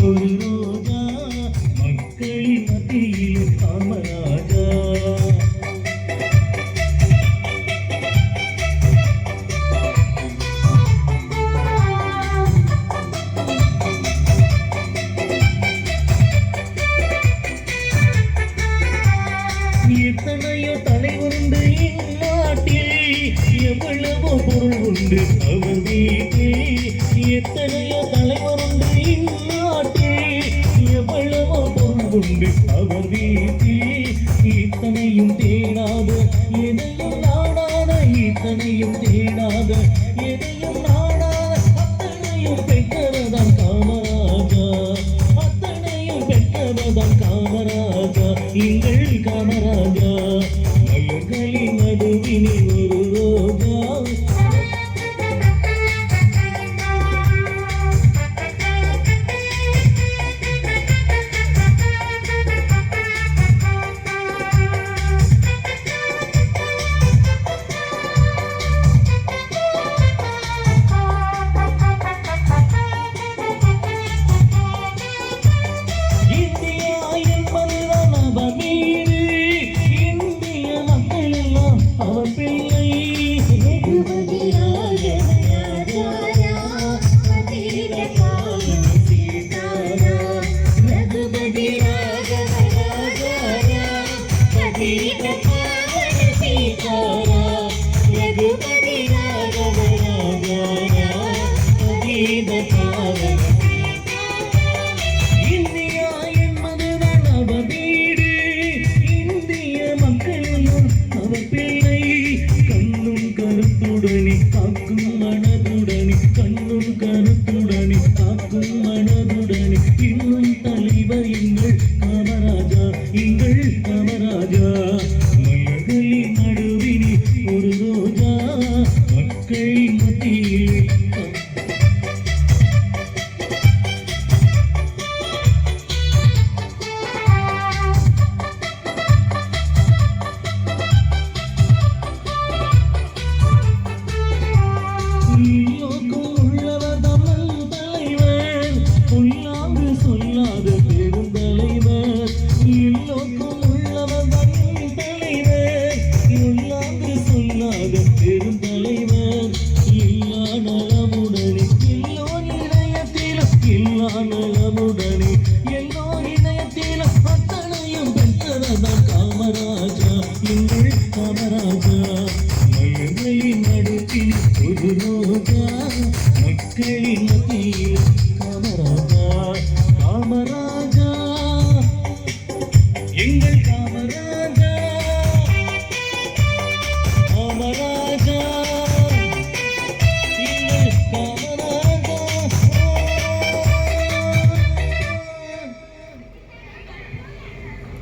ஒரு ரோஜா மக்களின் மத்தியில் காமராஜா. எத்தனையோ தலைவருண்டு இந்நாட்டில், எவ்வளவோ பொருள் உண்டு அவர் வீட்டில். எத்தனையோ தலைவருண்டு இந்நாட்டில், எவ்வளவோ பொருள் உண்டு அவர் வீட்டில். இத்தனையும் தேடாத எதையும் நாடாத, இத்தனையும் தேடாத எதையும் நாடாத, அத்தனையும் பெற்றவர்தான் காமராஜா, அத்தனையும் பெற்றவர்தான் காமராஜா, எங்கள் காமராஜா. மலர்களின் நடுவினில் ஒரு ரோஜா. அவர் பிள்ளை இந்தியா என்பதுதான் அவர் வீடு, இந்திய மக்களும் அவர் பிள்ளை. கண்ணும் கருத்துடனே காக்கும் மனதுடனே, கண்ணும் கருத்துடனே காக்கும் மனதுடனே, இன்னும் தலைவர் எங்கள் காமராஜா, எங்கள் காமராஜா. மலர்களின் நடுவினில் ஒரு ரோஜா மக்களின் மத்தியில். எல்லோருக்கும் உள்ளவர் தமிழ் தலைவர், பொல்லாங்கு சொல்லாத பெருந்தலைவர். எல்லோருக்கும் உள்ளவர் தமிழ் தலைவர், பொல்லாங்கு சொல்லாத பெருந்தலைவர். எல்லா நலமுடனே எல்லோர் இதயத்திலும், எல்லா நலமுடனே எல்லோர் இதயத்திலும், அத்தனையும் பெற்றவர்தான் காமராஜா.